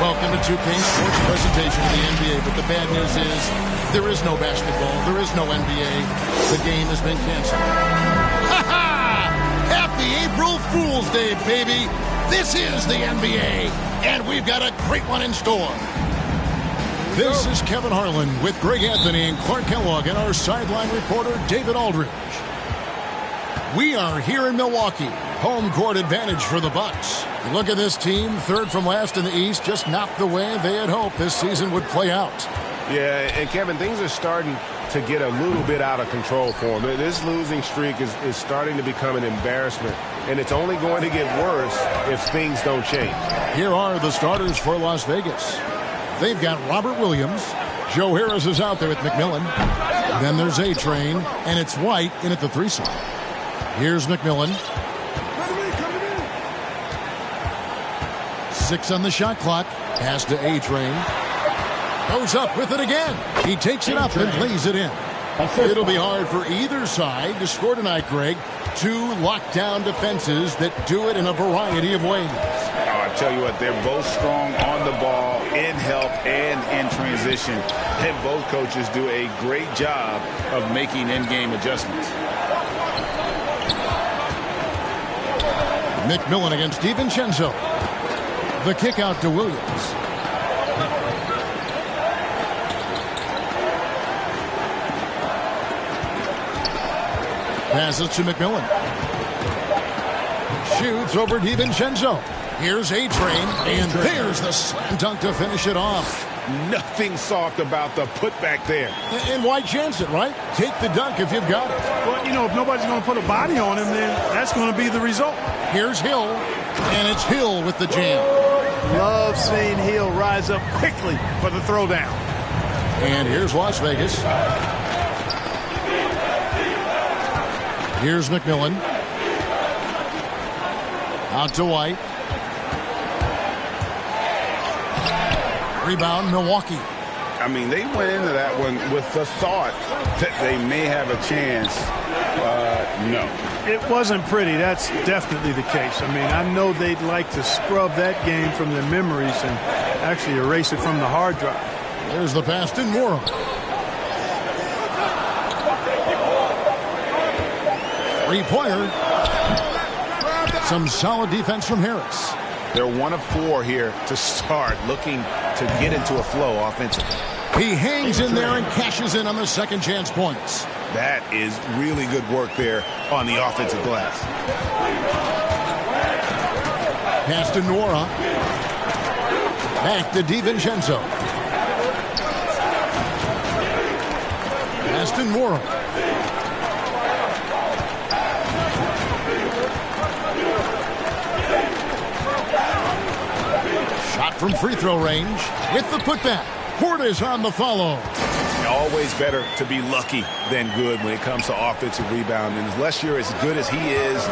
Welcome to 2K Sports presentation of the NBA, but the bad news is there is no basketball, there is no NBA. The game has been canceled. Ha-ha! Happy April Fool's Day, baby! This is the NBA, and we've got a great one in store. This is Kevin Harlan with Greg Anthony and Clark Kellogg and our sideline reporter, David Aldridge. We are here in Milwaukee. Home court advantage for the Bucks. Look at this team, third from last in the East, just not the way they had hoped this season would play out. Yeah, and Kevin, things are starting to get a little bit out of control for them. This losing streak is starting to become an embarrassment, and it's only going to get worse if things don't change. Here are the starters for Las Vegas. They've got Robert Williams. Joe Harris is out there with McMillan. Then there's A-Train, and it's White in at the 3 slot. Here's McMillan. 6 on the shot clock. Pass to A-Train. Goes up with it again. He takes it up and lays it in. It'll be hard for either side to score tonight, Greg. 2 lockdown defenses that do it in a variety of ways. I tell you what, they're both strong on the ball, in help, and in transition. And both coaches do a great job of making in-game adjustments. McMillan against DiVincenzo. The kick out to Williams. Passes to McMillan. Shoots over DiVincenzo. Here's A-Train, and there's the slam dunk to finish it off. Nothing soft about the putback there. And why chance it, right? Take the dunk if you've got it. Well, you know, if nobody's going to put a body on him, then that's going to be the result. Here's Hill, and it's Hill with the jam. Love seeing Hill rise up quickly for the throwdown. And here's Las Vegas. Here's McMillan. Out to White. Rebound, Milwaukee. I mean, they went into that one with the thought that they may have a chance. No. It wasn't pretty. That's definitely the case. I mean, I know they'd like to scrub that game from their memories and actually erase it from the hard drive. There's the pass to Nora. Three-pointer. Some solid defense from Harris. They're 1 of 4 here to start, looking to get into a flow offensively. He hangs in there and cashes in on the second chance points. That is really good work there on the offensive glass. Pass to Nora. Back to DiVincenzo. Pass to Nora. Shot from free throw range with the putback. Portis on the follow. Always better to be lucky than good when it comes to offensive rebound. And unless you're as good as he is,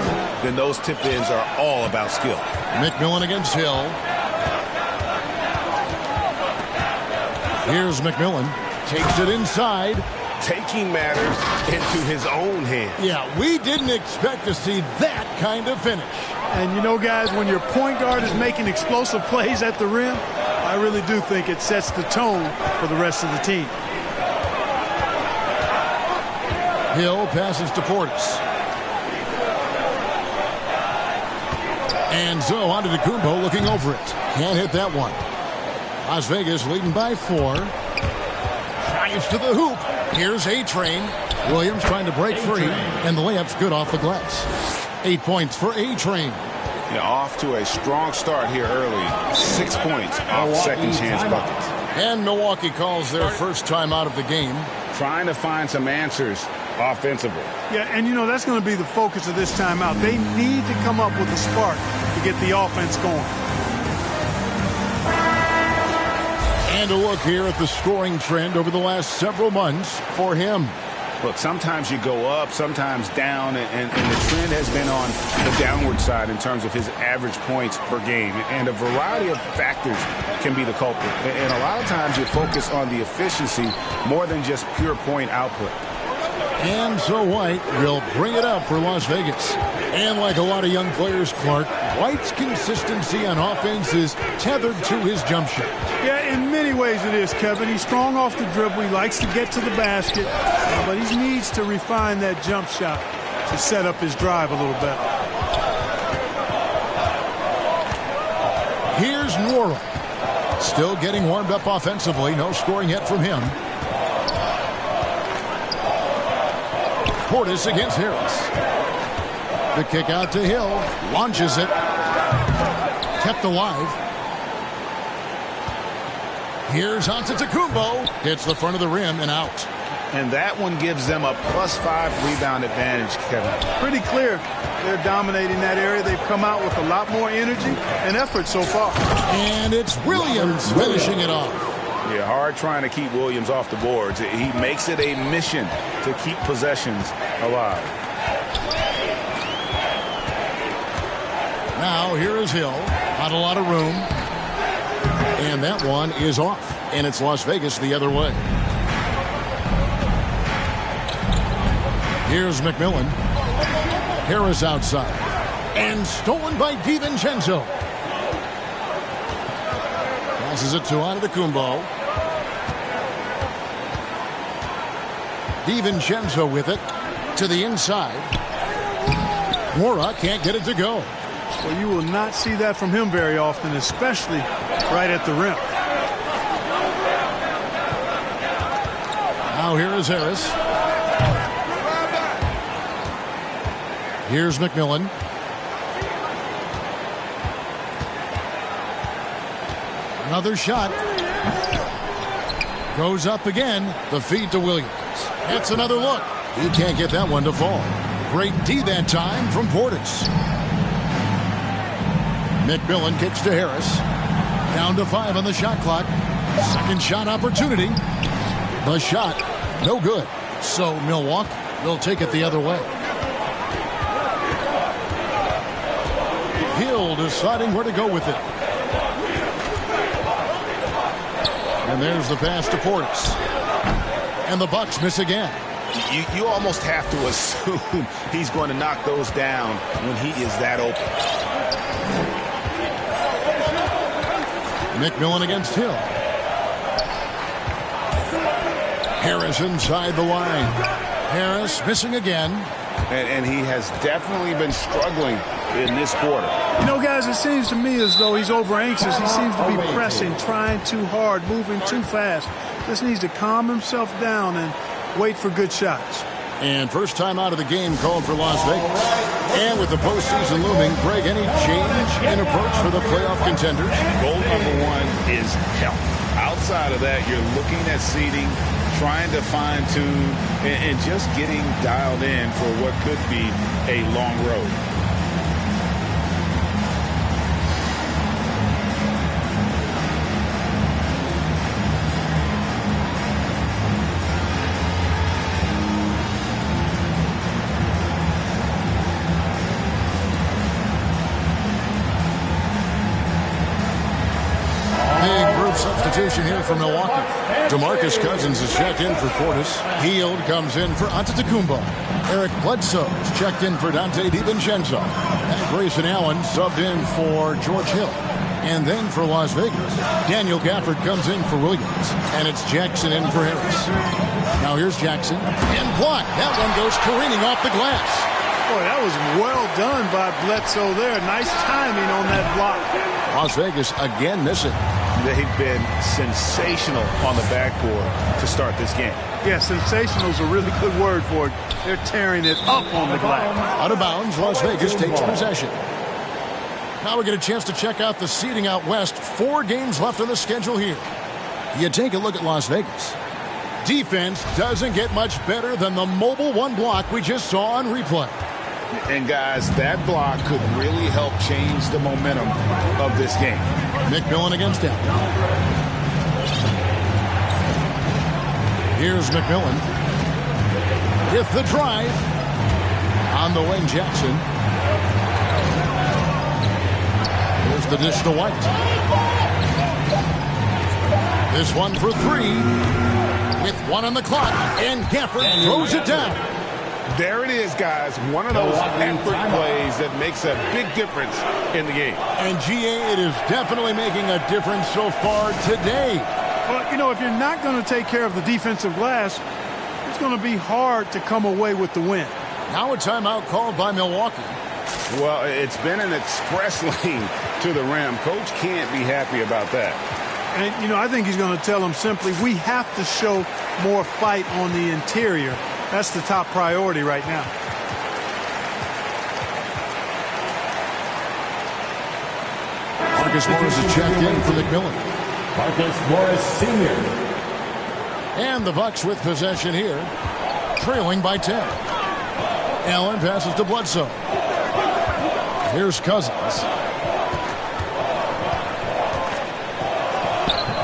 then those tip-ins are all about skill. McMillan against Hill. Here's McMillan. Takes it inside. Taking matters into his own hands. Yeah, we didn't expect to see that kind of finish. And you know, guys, when your point guard is making explosive plays at the rim, I really do think it sets the tone for the rest of the team. Hill passes to Portis. And so on to DeCumbo looking over it. Can't hit that one. Las Vegas leading by 4. Drives to the hoop. Here's A-Train. Williams trying to break free. And the layup's good off the glass. 8 points for A-Train. Yeah, off to a strong start here early. 6 points off second chance buckets. And Milwaukee calls their first time out of the game. Trying to find some answers offensively. Yeah, and you know, that's going to be the focus of this timeout. They need to come up with a spark to get the offense going. And a look here at the scoring trend over the last several months for him. Look, sometimes you go up, sometimes down, and the trend has been on the downward side in terms of his average points per game. And a variety of factors can be the culprit. And a lot of times you focus on the efficiency more than just pure point output. And so White will bring it up for Las Vegas. And like a lot of young players, Clark, White's consistency on offense is tethered to his jump shot. Yeah, in many ways it is, Kevin. He's strong off the dribble. He likes to get to the basket, but he needs to refine that jump shot to set up his drive a little better. Here's Nwora. Still getting warmed up offensively. No scoring yet from him. Portis against Harris. The kick out to Hill. Launches it. Kept alive. Here's Antetokounmpo. Hits the front of the rim and out. And that one gives them a +5 rebound advantage, Kevin. Pretty clear. They're dominating that area. They've come out with a lot more energy and effort so far. And it's Williams finishing it off. Yeah, hard trying to keep Williams off the boards. He makes it a mission to keep possessions alive. Now here is Hill. Not a lot of room. And that one is off. And it's Las Vegas the other way. Here's McMillan. Harris outside. And stolen by DiVincenzo. Passes it to Antetokounmpo. DiVincenzo with it to the inside. Nwora can't get it to go. Well, you will not see that from him very often, especially right at the rim. Now here is Harris. Here's McMillan. Another shot. Goes up again. The feed to Williams. That's another look. He can't get that one to fall. Great D that time from Portis. McMillan kicks to Harris. Down to 5 on the shot clock. Second shot opportunity. The shot, no good. So Milwaukee will take it the other way. Hill deciding where to go with it. And there's the pass to Portis. And the Bucks miss again. You almost have to assume he's going to knock those down when he is that open. McMillan against Hill. Harris inside the line. Harris missing again. And he has definitely been struggling in this quarter. You know, guys, it seems to me as though he's over anxious. He seems to be pressing, trying too hard, moving too fast. Just needs to calm himself down and wait for good shots. And first time out of the game called for Las Vegas. And with the postseason looming, Greg, any change in approach for the playoff contenders? Goal number 1 is health. Outside of that, you're looking at seeding, trying to fine-tune, and just getting dialed in for what could be a long road. Substitution here for Milwaukee. DeMarcus Cousins is checked in for Portis. Hield comes in for Antetokounmpo. Eric Bledsoe is checked in for Dante DiVincenzo. And Grayson Allen subbed in for George Hill. And then for Las Vegas, Daniel Gafford comes in for Williams. And it's Jackson in for Harris. Now here's Jackson. And blocked. That one goes careening off the glass. Boy, that was well done by Bledsoe there. Nice timing on that block. Las Vegas again missing. They've been sensational on the backboard to start this game. Yeah, sensational is a really good word for it. They're tearing it up on the glass. Out of bounds, Las Vegas takes possession. Now we get a chance to check out the seeding out west. 4 games left on the schedule here. You take a look at Las Vegas. Defense doesn't get much better than the mobile 1 block we just saw on replay. And guys, that block could really help change the momentum of this game. McMillan against him. Here's McMillan. With the drive. On the wing, Jackson. Here's the dish to White. This one for 3. With 1 on the clock. And Gafford throws it down. There it is, guys. One of those effort plays that makes a big difference in the game. And GA, it is definitely making a difference so far today. Well, you know, if you're not going to take care of the defensive glass, it's going to be hard to come away with the win. Now a timeout called by Milwaukee. Well, it's been an express lane to the rim. Coach can't be happy about that. And, you know, I think he's going to tell them simply, we have to show more fight on the interior. That's the top priority right now. Marcus Morris is checked in for McMillan. Marcus Morris, Sr. And the Bucks with possession here, trailing by 10. Allen passes to Bledsoe. Here's Cousins.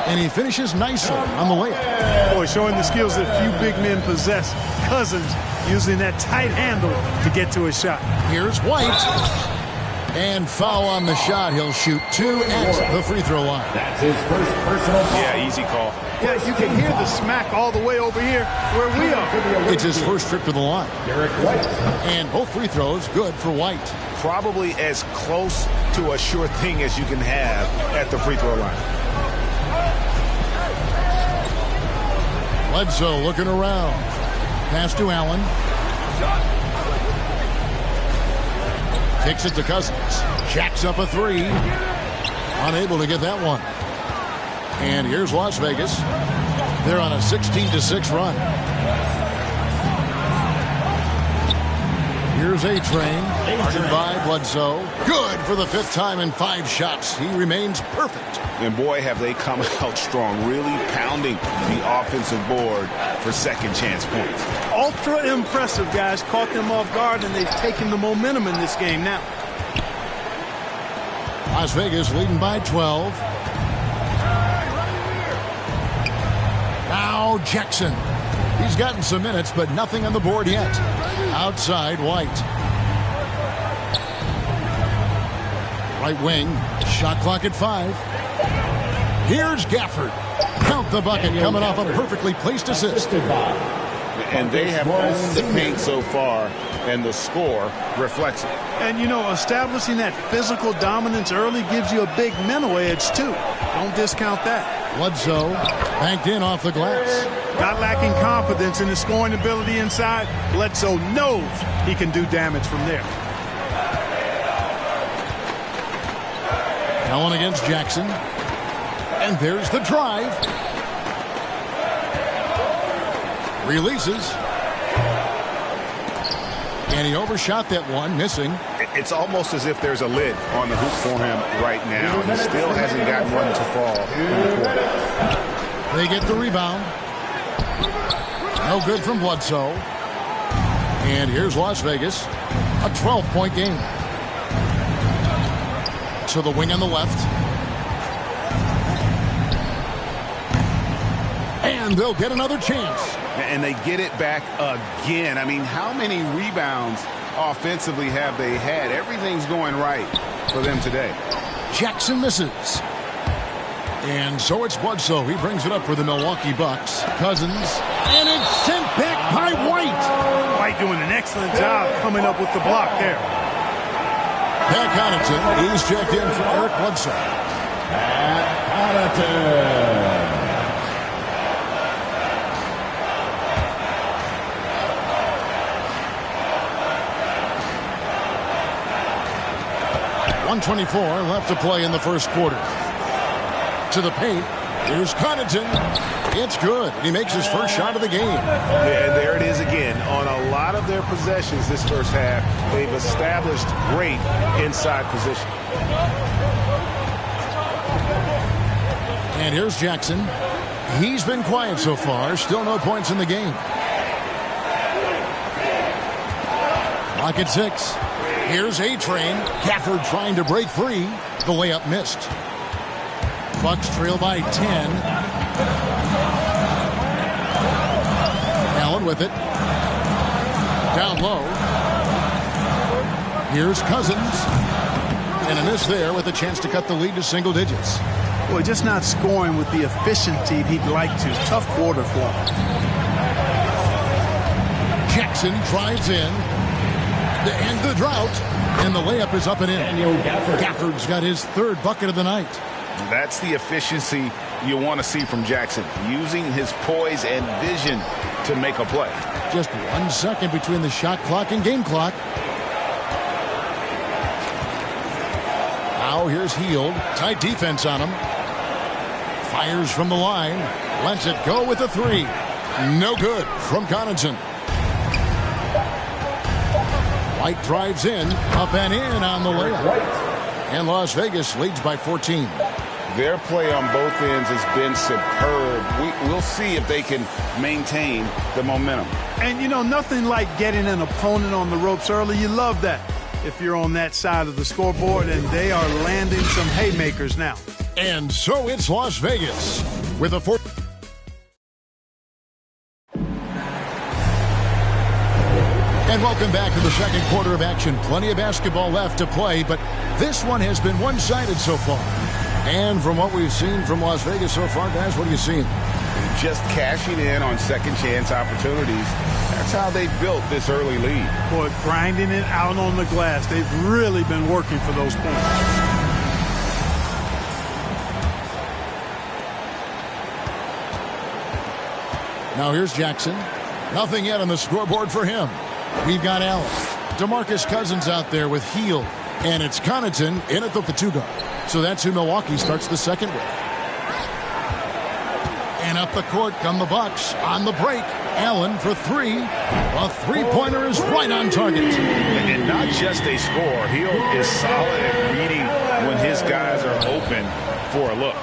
And he finishes nicely on the layup. Boy, showing the skills that few big men possess. Cousins using that tight handle to get to a shot. Here's White. And foul on the shot. He'll shoot 2 at the free throw line. That's his first personal foul. Yeah, easy call. Yeah, you can hear the smack all the way over here where we are. It's his first trip to the line. Derek White. And both free throws good for White. Probably as close to a sure thing as you can have at the free throw line. Bledsoe looking around. Pass to Allen. Kicks it to Cousins. Jacks up a 3. Unable to get that one. And here's Las Vegas. They're on a 16-6 run. Here's A-Train. Guarded by Bledsoe. Good for the 5th time in 5 shots. He remains perfect. And boy, have they come out strong, really pounding the offensive board for second chance points. Ultra impressive, guys. Caught them off guard, and they've taken the momentum in this game now. Las Vegas leading by 12. Now Jackson. He's gotten some minutes, but nothing on the board yet. Outside, White. Right wing. Shot clock at 5. Here's Gafford. Count the bucket coming off a perfectly placed assist. And they have owned the paint so far, and the score reflects it. And, you know, establishing that physical dominance early gives you a big mental edge, too. Don't discount that. Bledsoe banked in off the glass. Not lacking confidence in his scoring ability inside. Bledsoe knows he can do damage from there. Allen against Jackson. And there's the drive. Releases. And he overshot that one, missing. It's almost as if there's a lid on the hoop for him right now. He still hasn't gotten one to fall in the quarter. They get the rebound. No good from Bledsoe. And here's Las Vegas. A 12-point game. To the wing on the left. And they'll get another chance. And they get it back again. I mean, how many rebounds offensively have they had? Everything's going right for them today. Jackson misses. And so it's Bledsoe. He brings it up for the Milwaukee Bucks. Cousins. And it's sent back by White. White doing an excellent job coming up with the block there. Pat Connaughton. He's checked in for Eric Bledsoe. Pat Connaughton. 1:24 left to play in the first quarter. To the paint. Here's Connaughton. It's good. He makes his first shot of the game. Yeah, there it is again. On a lot of their possessions this first half, they've established great inside position. And here's Jackson. He's been quiet so far. Still no points in the game. Lock at 6. Here's A-Train. Gafford trying to break free. The layup missed. Bucks trail by 10. Allen with it. Down low. Here's Cousins. And a miss there with a chance to cut the lead to single digits. Boy, just not scoring with the efficiency he'd like to. Tough quarter for him. Jackson drives in to end the drought, and the layup is up and in. Gafford's got his third bucket of the night. That's the efficiency you want to see from Jackson, using his poise and vision to make a play. Just 1 second between the shot clock and game clock. Now here's Hield. Tight defense on him. Fires from the line. Lets it go with a three. No good from Connaughton. White drives in. Up and in on the layup. And Las Vegas leads by 14. Their play on both ends has been superb. We'll see if they can maintain the momentum. And, you know, nothing like getting an opponent on the ropes early. You love that if you're on that side of the scoreboard, and they are landing some haymakers now. And so it's Las Vegas with a four. And welcome back to the second quarter of action. Plenty of basketball left to play, but this one has been one-sided so far. And from what we've seen from Las Vegas so far, guys, what are you seeing? Just cashing in on second chance opportunities. That's how they built this early lead. Boy, grinding it out on the glass. They've really been working for those points. Now here's Jackson. Nothing yet on the scoreboard for him. We've got Allen. DeMarcus Cousins out there with Hield. And it's Connaughton in at the two guard. So that's who Milwaukee starts the second with. And up the court come the Bucks on the break. Allen for three. A three-pointer is right on target. And not just a score. Hield is solid at reading when his guys are open for a look.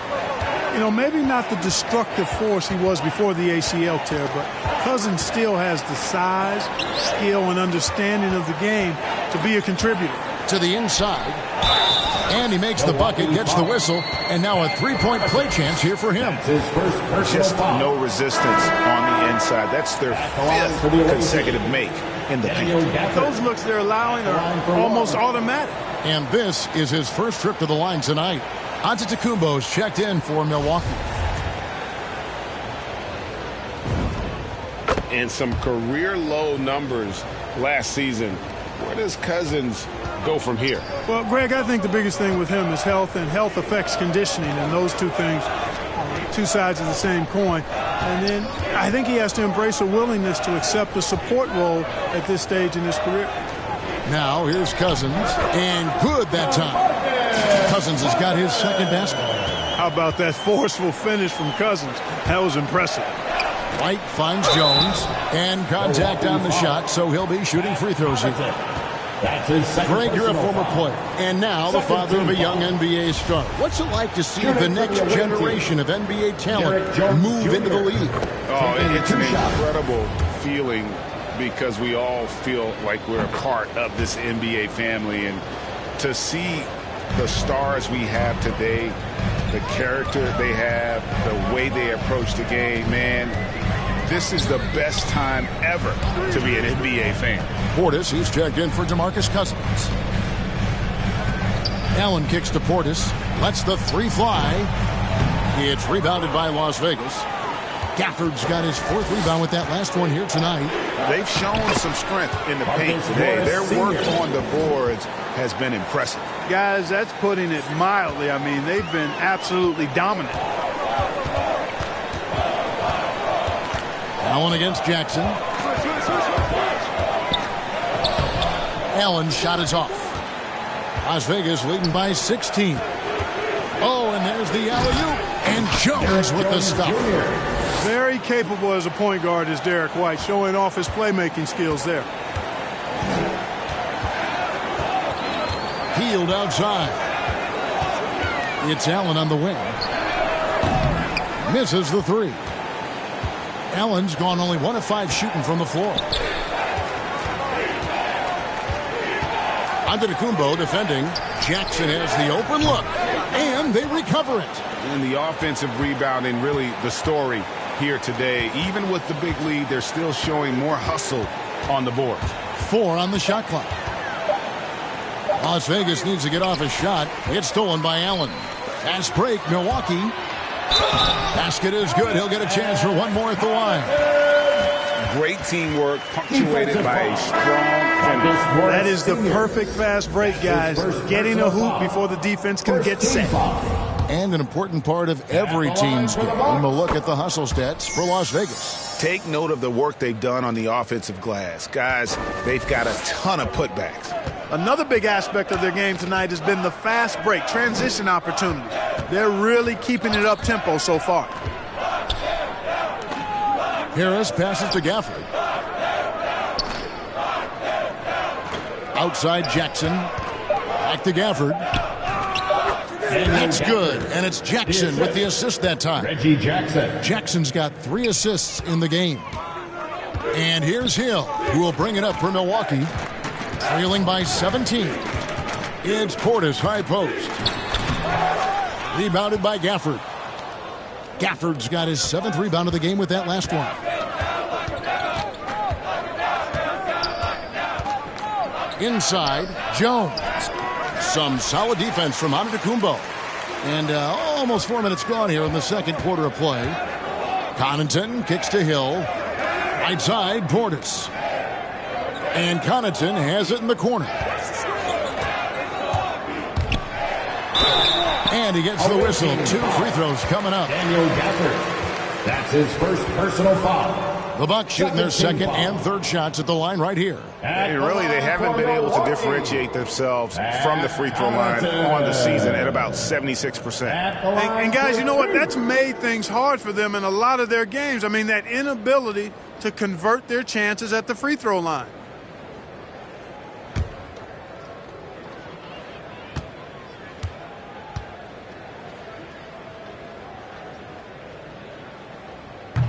You know, maybe not the destructive force he was before the ACL tear, but Cousins still has the size, skill, and understanding of the game to be a contributor. To the inside. And he makes the bucket, gets the whistle, and now a three-point play chance here for him. Just no resistance on the inside. That's their fifth consecutive make in the paint. Those looks they're allowing are almost automatic. And this is his first trip to the line tonight. Antetokounmpo's checked in for Milwaukee. And some career-low numbers last season. Where does Cousins go from here? Well, Greg, I think the biggest thing with him is health, and health affects conditioning, and those two things, two sides of the same coin. And then I think he has to embrace a willingness to accept a support role at this stage in his career. Now here's Cousins, and good that time. Cousins has got his second basket. How about that forceful finish from Cousins? That was impressive. White finds Jones, and contact on the shot, so he'll be shooting free throws here. Greg, you're a former player, and now the father of a young NBA star. What's it like to see the next generation of NBA talent move into the league? Oh, it's an incredible feeling because we all feel like we're a part of this NBA family, and to see the stars we have today, the character they have, the way they approach the game, man, this is the best time ever to be an NBA fan. Portis, he's checked in for DeMarcus Cousins. Allen kicks to Portis, lets the three fly. It's rebounded by Las Vegas. Gafford's got his fourth rebound with that last one here tonight. They've shown some strength in the paint today. Their work on the boards has been impressive. Guys, that's putting it mildly. I mean, they've been absolutely dominant. Allen against Jackson. Allen's shot is off. Las Vegas leading by 16. Oh, and there's the alley-oop. And Jones with the stop. Very capable as a point guard is Derek White, showing off his playmaking skills there. Hield outside. It's Allen on the wing. Misses the three. Allen's gone only 1 of 5 shooting from the floor. Antetokounmpo defending. Jackson has the open look, and they recover it. And the offensive rebounding, really the story here today. Even with the big lead, they're still showing more hustle on the board. 4 on the shot clock. Las Vegas needs to get off a shot. It's stolen by Allen. Fast break, Milwaukee. Basket is good. He'll get a chance for one more at the line. Great teamwork, punctuated by a strong finish. That is the perfect fast break, guys. Getting a hoop before the defense can get set. And an important part of every team's game. We'll look at the hustle stats for Las Vegas. Take note of the work they've done on the offensive glass. Guys, they've got a ton of putbacks. Another big aspect of their game tonight has been the fast break, transition opportunities. They're really keeping it up tempo so far. Harris passes to Gafford. Outside Jackson. Back to Gafford. That's good, and it's Jackson with the assist that time. Reggie Jackson. Jackson's got 3 assists in the game. And here's Hill, who will bring it up for Milwaukee. Trailing by 17. It's Portis, high post. Rebounded by Gafford. Gafford's got his 7th rebound of the game with that last one. Inside, Jones. Some solid defense from Antetokounmpo. And almost 4 minutes gone here in the second quarter of play. Connaughton kicks to Hill. Right side, Portis. And Connaughton has it in the corner. And he gets the whistle. 2 free throws coming up. Daniel Gafford. That's his first personal foul. The Bucks shooting their second and third shots at the line right here. And really, they haven't been able to differentiate themselves from the free throw line on the season at about 76%. And guys, you know what? That's made things hard for them in a lot of their games. I mean, that inability to convert their chances at the free throw line.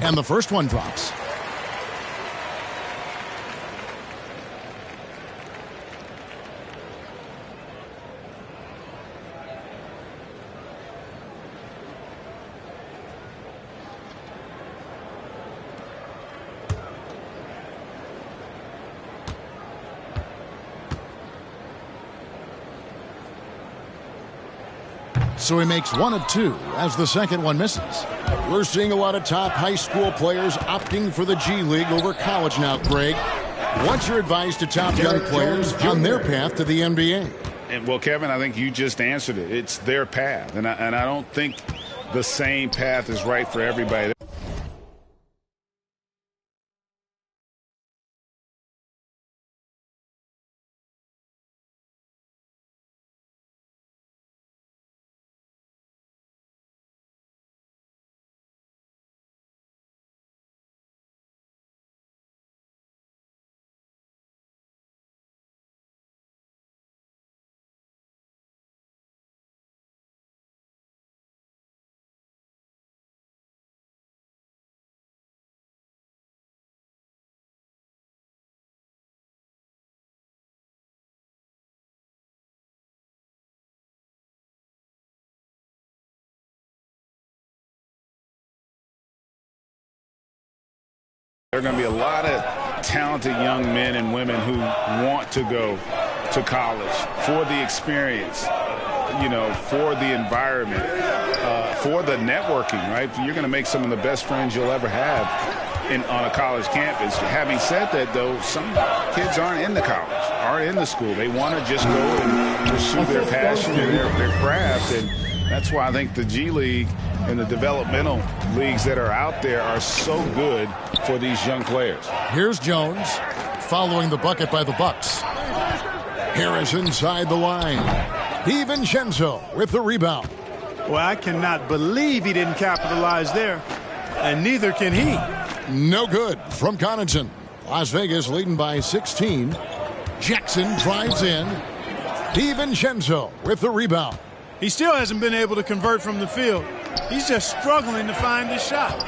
And the first one drops. So he makes 1 of 2 as the second one misses. We're seeing a lot of top high school players opting for the G League over college now, Greg. What's your advice to top young players on their path to the NBA? And well, Kevin, I think you just answered it. It's their path. And I don't think the same path is right for everybody. There are going to be a lot of talented young men and women who want to go to college for the experience, for the environment, for the networking, right? You're going to make some of the best friends you'll ever have on a college campus. Having said that, though, some kids aren't in the college, aren't in the school. They want to just go and pursue their passion and their craft, and that's why I think the G League and the developmental leagues that are out there are so good for these young players. Here's Jones following the bucket by the Bucks. Harris inside the line. DiVincenzo with the rebound. Well, I cannot believe he didn't capitalize there, and neither can he. No good from Connaughton. Las Vegas leading by 16. Jackson drives in. DiVincenzo with the rebound. He still hasn't been able to convert from the field. He's just struggling to find his shot.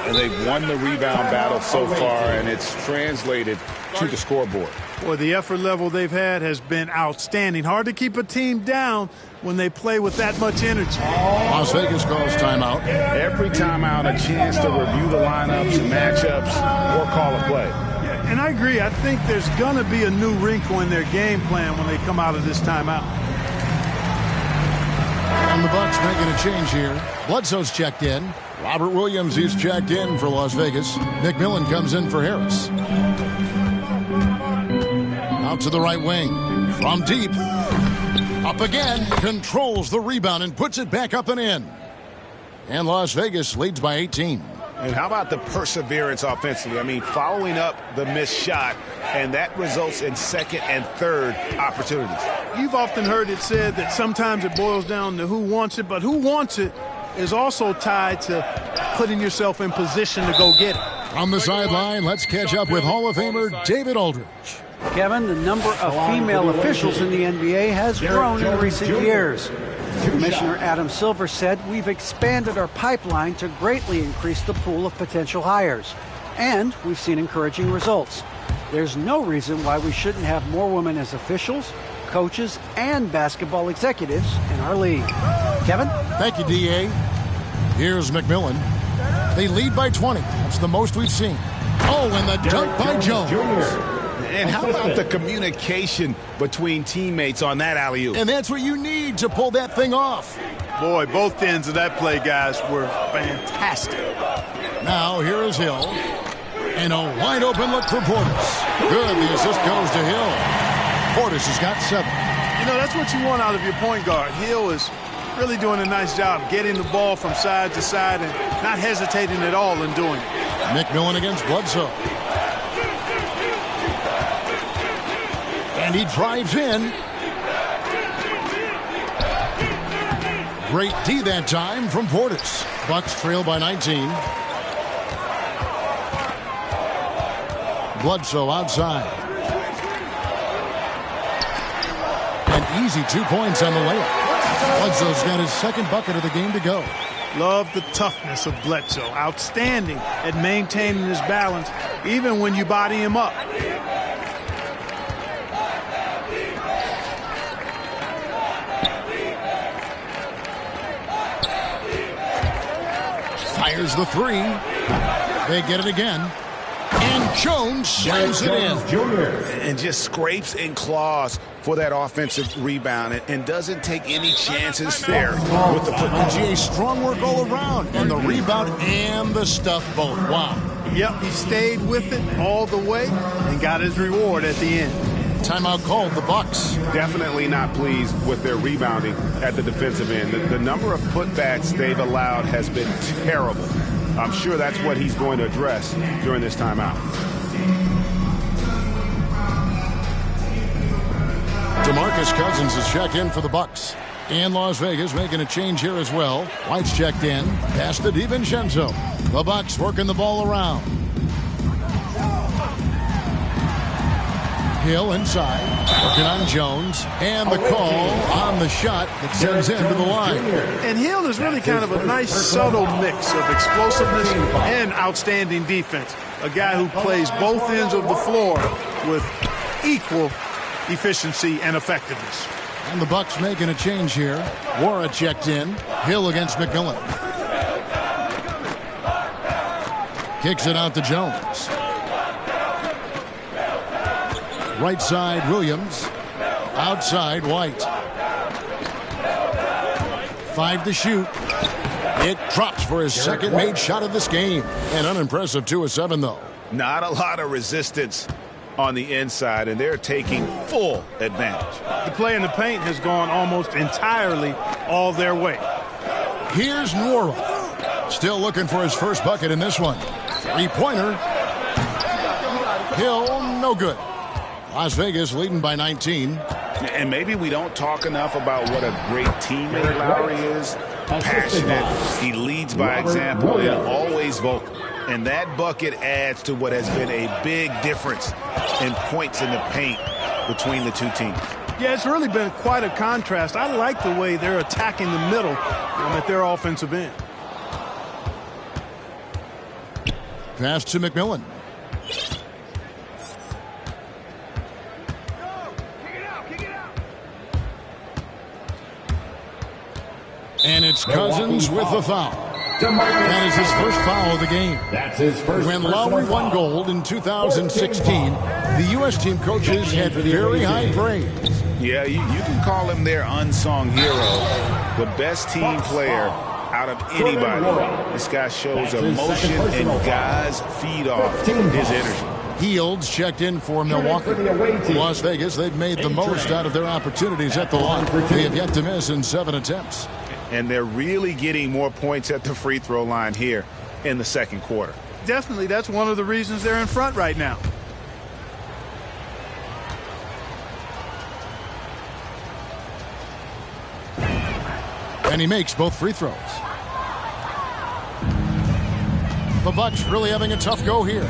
And they've won the rebound battle so far, and it's translated to the scoreboard. Boy, the effort level they've had has been outstanding. Hard to keep a team down when they play with that much energy. Las Vegas calls timeout. Every timeout, a chance to review the lineups, matchups, or call a play. Yeah, and I agree. I think there's going to be a new wrinkle in their game plan when they come out of this timeout. And the Bucks making a change here. Bledsoe's checked in. Robert Williams is checked in for Las Vegas. McMillan comes in for Harris. Out to the right wing. From deep. Up again. Controls the rebound and puts it back up and in. And Las Vegas leads by 18. And how about the perseverance offensively? I mean, following up the missed shot, and that results in second and third opportunities. You've often heard it said that sometimes it boils down to who wants it, but who wants it is also tied to putting yourself in position to go get it. From the sideline, let's catch up with Hall of Famer David Aldridge. Kevin, the number of female officials in the NBA has grown in recent years. Commissioner Adam Silver said, "We've expanded our pipeline to greatly increase the pool of potential hires, and we've seen encouraging results. There's no reason why we shouldn't have more women as officials, coaches, and basketball executives in our league." Kevin? Thank you, D.A. Here's McMillan. They lead by 20. That's the most we've seen. Oh, and the dunk by Jones. And how about the communication between teammates on that alley-oop? And that's what you need to pull that thing off. Boy, both ends of that play, guys, were fantastic. Now here is Hill. And a wide open look for Portis. Good, the assist goes to Hill. Portis has got 7. You know, that's what you want out of your point guard. Hill is really doing a nice job getting the ball from side to side and not hesitating at all in doing it. McMillan against Bledsoe. And he drives in. Great D that time from Portis. Bucks trail by 19. Bledsoe outside. An easy 2 points on the layup. Bledsoe's got his second bucket of the game to go. Love the toughness of Bledsoe. Outstanding at maintaining his balance, even when you body him up. Fires the 3. They get it again. And Jones slams it in. And just scrapes and claws for that offensive rebound and doesn't take any chances there with the football. G.A. strong work all around. And the rebound and the stuff both. Wow. Yep, he stayed with it all the way and got his reward at the end. Timeout called, the Bucks. Definitely not pleased with their rebounding at the defensive end. The number of putbacks they've allowed has been terrible. I'm sure that's what he's going to address during this timeout. DeMarcus Cousins is checked in for the Bucks. And Las Vegas making a change here as well. White's checked in. Pass to DiVincenzo. The Bucks working the ball around. Hill inside, working on Jones, and the call on the shot that sends him to the line. And Hill is really kind of a nice subtle mix of explosiveness and outstanding defense. A guy who plays both ends of the floor with equal efficiency and effectiveness. And the Bucks making a change here. Wara checked in. Hill against McMillan. Kicks it out to Jones. Right side, Williams. Outside, White. 5 to shoot. It drops for his second made shot of this game. An unimpressive 2 of 7, though. Not a lot of resistance on the inside, and they're taking full advantage. The play in the paint has gone almost entirely all their way. Here's Nwora. Still looking for his first bucket in this one. 3-pointer. Hill, no good. Las Vegas leading by 19. And maybe we don't talk enough about what a great teammate Lowry is. Passionate. He leads by example and always vocal. And that bucket adds to what has been a big difference in points in the paint between the two teams. Yeah, it's really been quite a contrast. I like the way they're attacking the middle at their offensive end. Pass to McMillan. And it's Cousins with the foul. That is his first foul of the game. That's his first. When Lowry won gold in 2016, the U.S. team coaches had very high praise. Yeah, you can call him their unsung hero, the best team player out of anybody. This guy shows emotion, and guys feed off his energy. Fields checked in for Milwaukee. Las Vegas, they've made the most out of their opportunities at the line. They have yet to miss in 7 attempts. And they're really getting more points at the free throw line here in the second quarter. Definitely, that's one of the reasons they're in front right now. And he makes both free throws. The Bucks really having a tough go here.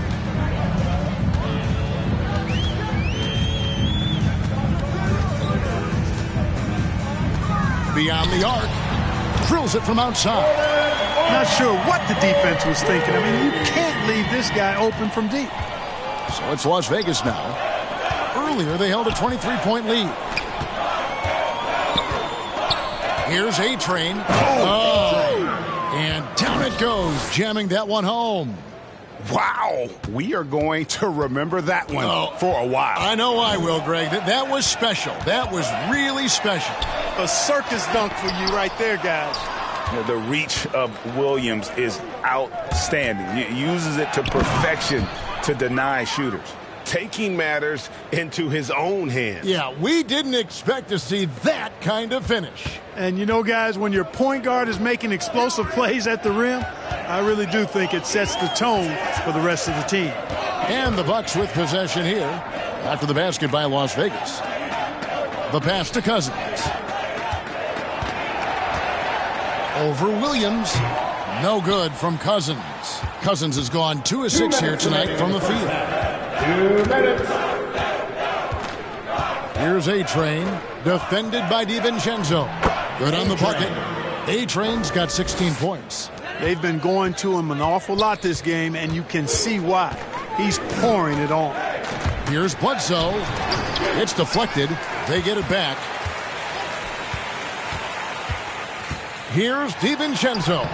Beyond the arc. Drills it from outside. Not sure what the defense was thinking. I mean, you can't leave this guy open from deep. So it's Las Vegas now. Earlier, they held a 23-point lead. Here's A-Train. Oh! And down it goes, jamming that one home. Wow, we are going to remember that one for a while. I know I will, Greg. That was special. That was really special. A circus dunk for you right there, guys. The reach of Williams is outstanding. He uses it to perfection to deny shooters. Taking matters into his own hands. Yeah, we didn't expect to see that kind of finish. And you know, guys, when your point guard is making explosive plays at the rim, I really do think it sets the tone for the rest of the team. And the Bucks with possession here after the basket by Las Vegas. The pass to Cousins. Over Williams. No good from Cousins. Cousins has gone 2 of 6 here tonight from the field. 2 minutes. Here's A-Train, defended by DiVincenzo. Good on the bucket. A-Train's got 16 points. They've been going to him an awful lot this game, and you can see why. He's pouring it on. Here's Bledsoe. It's deflected. They get it back. Here's DiVincenzo.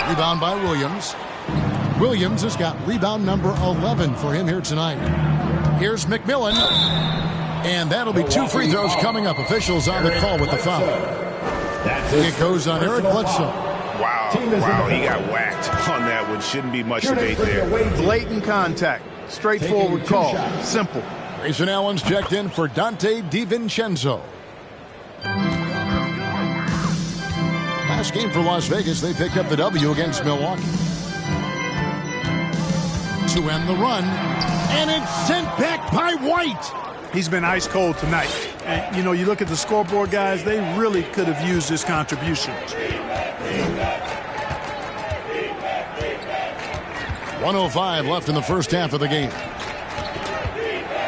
Rebound by Williams. Williams has got rebound number 11 for him here tonight. Here's McMillan. And that'll be 2 free throws coming up. Officials on the call with the foul. It goes on Eric Bledsoe. Wow, he got whacked on that one. Shouldn't be much debate there. Blatant contact. Straightforward call. Simple. Grayson Allen's checked in for Dante DiVincenzo. Last game for Las Vegas, they picked up the W against Milwaukee. To end the run, and it's sent back by White. He's been ice cold tonight. And, you know, you look at the scoreboard, guys, they really could have used his contributions. 1:05 left in the first half of the game.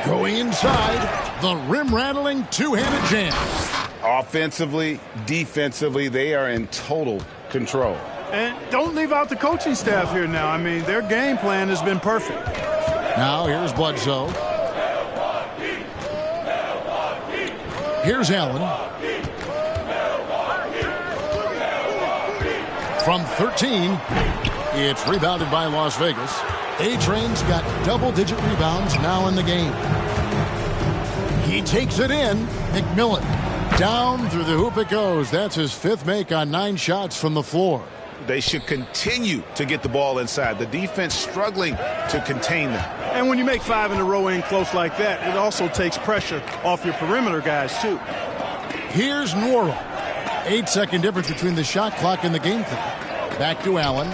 Going inside, the rim-rattling two-handed jam. Offensively, defensively, they are in total control. And don't leave out the coaching staff here now. I mean, their game plan has been perfect. Now here's Bledsoe. Here's Allen. From 13, it's rebounded by Las Vegas. A-Train's got double-digit rebounds now in the game. He takes it in. McMillan. Down through the hoop it goes. That's his 5th make on 9 shots from the floor. They should continue to get the ball inside. The defense struggling to contain them. And when you make 5 in a row in close like that, it also takes pressure off your perimeter guys, too. Here's Nwora. 8-second difference between the shot clock and the game clock. Back to Allen.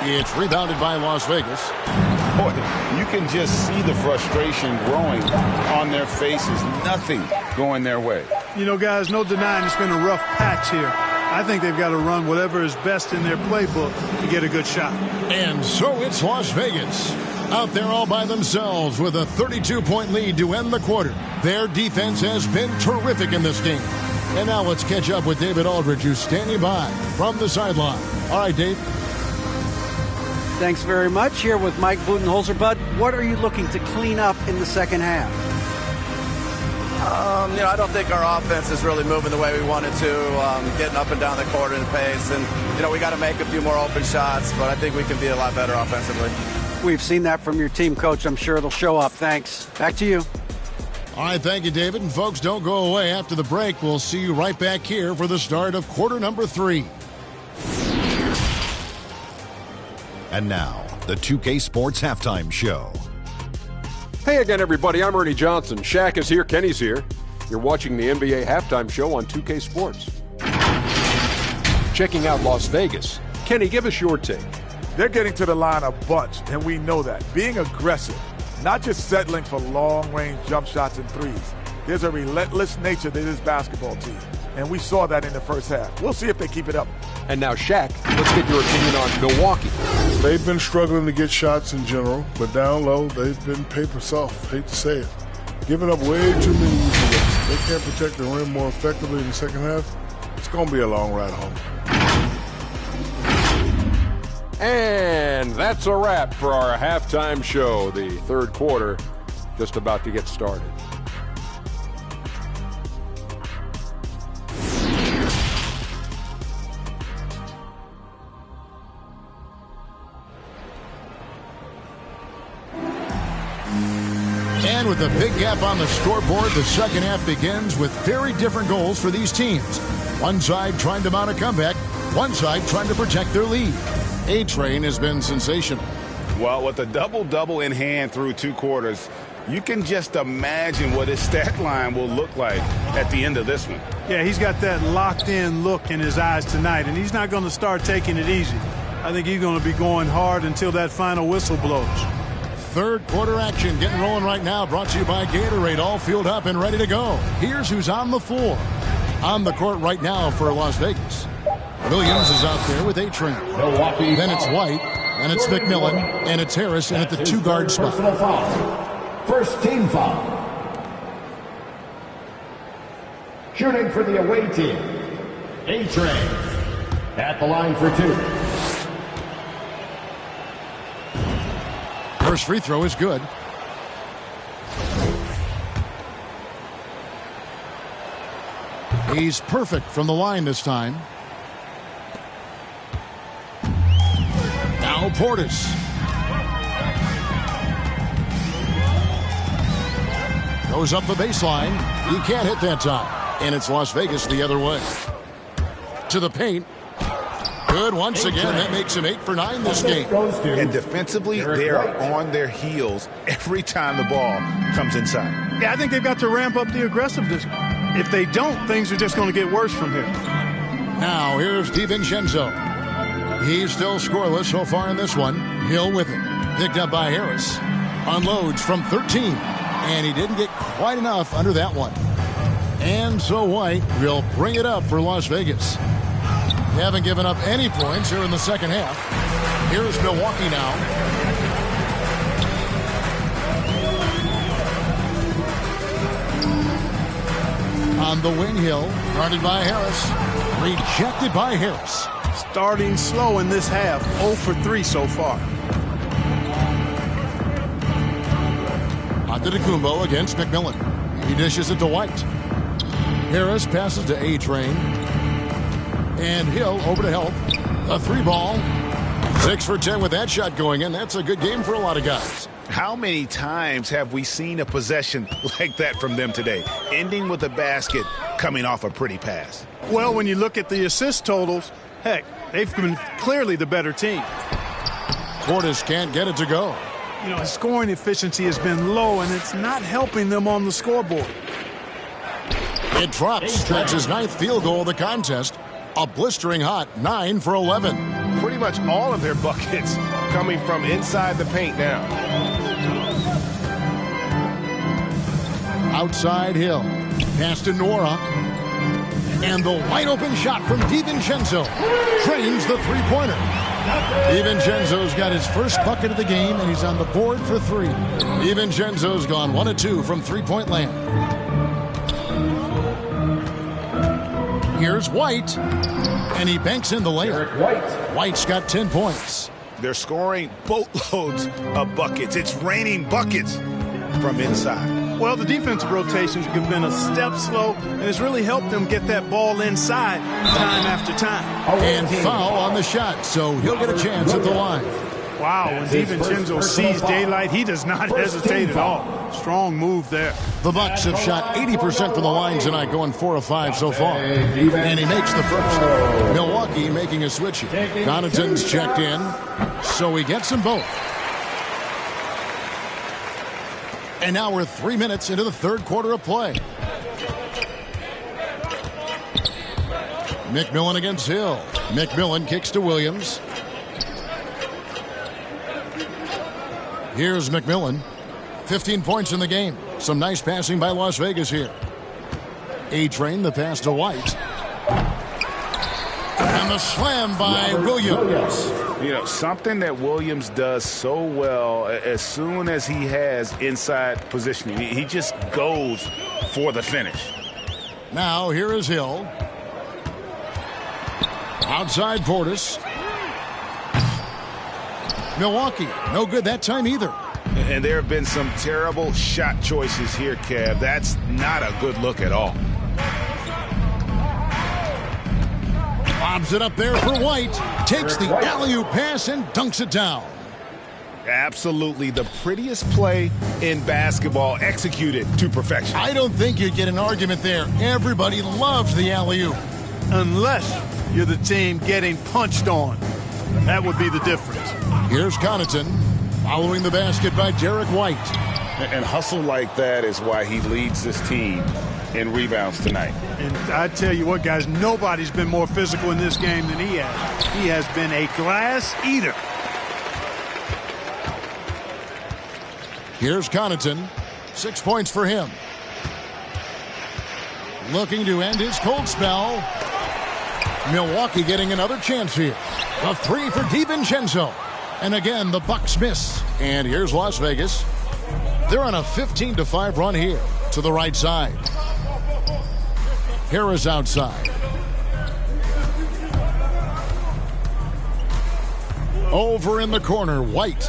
It's rebounded by Las Vegas. Boy, you can just see the frustration growing on their faces. Nothing going their way. You know, guys, no denying it's been a rough patch here. I think they've got to run whatever is best in their playbook to get a good shot. And so it's Las Vegas out there all by themselves with a 32-point lead to end the quarter. Their defense has been terrific in this game. And now let's catch up with David Aldridge, who's standing by from the sideline. All right, Dave. Thanks very much. Here with Mike Budenholzer. Bud, what are you looking to clean up in the second half? I don't think our offense is really moving the way we wanted to, getting up and down the court in the pace. And, we got to make a few more open shots, but I think we can be a lot better offensively. We've seen that from your team, Coach. I'm sure it'll show up. Thanks. Back to you. All right, thank you, David. And, folks, don't go away. After the break, we'll see you right back here for the start of quarter number 3. And now, the 2K Sports Halftime Show. Hey again, everybody. I'm Ernie Johnson. Shaq is here. Kenny's here. You're watching the NBA Halftime Show on 2K Sports. Checking out Las Vegas. Kenny, give us your take. They're getting to the line a bunch, and we know that. Being aggressive, not just settling for long-range jump shots and threes. There's a relentless nature to this basketball team, and we saw that in the first half. We'll see if they keep it up. And now, Shaq, let's get your opinion on Milwaukee. They've been struggling to get shots in general, but down low, they've been paper soft. Hate to say it. Giving up way too many easy looks. They can't protect the rim more effectively in the second half. It's going to be a long ride home. And that's a wrap for our halftime show. The third quarter just about to get started. And with a big gap on the scoreboard, the second half begins with very different goals for these teams. One side trying to mount a comeback, one side trying to protect their lead. A-Train has been sensational. Well, with a double-double in hand through 2 quarters, you can just imagine what his stat line will look like at the end of this one. Yeah, he's got that locked-in look in his eyes tonight, and he's not going to start taking it easy. I think he's going to be going hard until that final whistle blows. Third quarter action getting rolling right now, brought to you by Gatorade, all fueled up and ready to go. Here's who's on the floor. On the court right now for Las Vegas. Williams is out there with A-Train. Then it's White, and it's McMillan, and it's Harris, and at the 2-guard spot. First team foul. Shooting for the away team, A-Train. At the line for 2. First free throw is good. He's perfect from the line this time. Now Portis. Goes up the baseline. He can't hit that time. And it's Las Vegas the other way. To the paint. Good once again. That makes him 8 for 9 this game. And defensively, they are on their heels every time the ball comes inside. Yeah, I think they've got to ramp up the aggressiveness. If they don't, things are just going to get worse from here. Now here's DiVincenzo. He's still scoreless so far in this one. Hill with it. Picked up by Harris. Unloads from 13. And he didn't get quite enough under that one. And so White will bring it up for Las Vegas. They haven't given up any points here in the second half. Here's Milwaukee now. On the wing, Hill. Guarded by Harris. Rejected by Harris. Starting slow in this half. 0 for 3 so far. Antetokounmpo against McMillan. He dishes it to White. Harris passes to A-Train. And Hill over to help. A 3-ball. 6 for 10 with that shot going in. That's a good game for a lot of guys. How many times have we seen a possession like that from them today? Ending with a basket, coming off a pretty pass. Well, when you look at the assist totals, heck, they've been clearly the better team. Portis can't get it to go. You know, his scoring efficiency has been low, and it's not helping them on the scoreboard. It drops. That's his 9th field goal of the contest. A blistering hot 9 for 11. Pretty much all of their buckets coming from inside the paint now. Outside Hill. Pass to Nora. And the wide open shot from DiVincenzo. Trains the three-pointer. DiVincenzo's got his first bucket of the game, and he's on the board for 3. DiVincenzo's gone 1 of 2 from three-point land. Here's White, and he banks in the layup. White's got 10 points. They're scoring boatloads of buckets. It's raining buckets from inside. Well, the defensive rotations have been a step slow, and it's really helped them get that ball inside time after time. And foul on the shot, so he'll get a chance at the line. Wow, when DiVincenzo sees daylight, he does not hesitate at all. Strong move there. The Bucks have shot 80% from the line tonight, going 4 of 5 so far. And he makes the first. Milwaukee making a switch here. Connaughton's checked in, so he gets them both. And now we're 3 minutes into the third quarter of play. McMillan against Hill. McMillan kicks to Williams. Here's McMillan. 15 points in the game. Some nice passing by Las Vegas here. A-Train, the pass to White. And the slam by Williams. You know, something that Williams does so well as soon as he has inside positioning. He just goes for the finish. Now here is Hill. Outside Portis. Milwaukee, no good that time either. And there have been some terrible shot choices here, Kev. That's not a good look at all. Lobs it up there for White. Takes the alley-oop pass and dunks it down. Absolutely the prettiest play in basketball, executed to perfection. I don't think you'd get an argument there. Everybody loves the alley-oop. Unless you're the team getting punched on. That would be the difference. Here's Connaughton following the basket by Derek White. And hustle like that is why he leads this team in rebounds tonight. And I tell you what, guys, nobody's been more physical in this game than he has. He has been a glass eater. Here's Connaughton. 6 points for him. Looking to end his cold spell. Milwaukee getting another chance here. A three for DiVincenzo. And again, the Bucks miss. And here's Las Vegas. They're on a 15-5 run here to the right side. Harris outside. Over in the corner, White.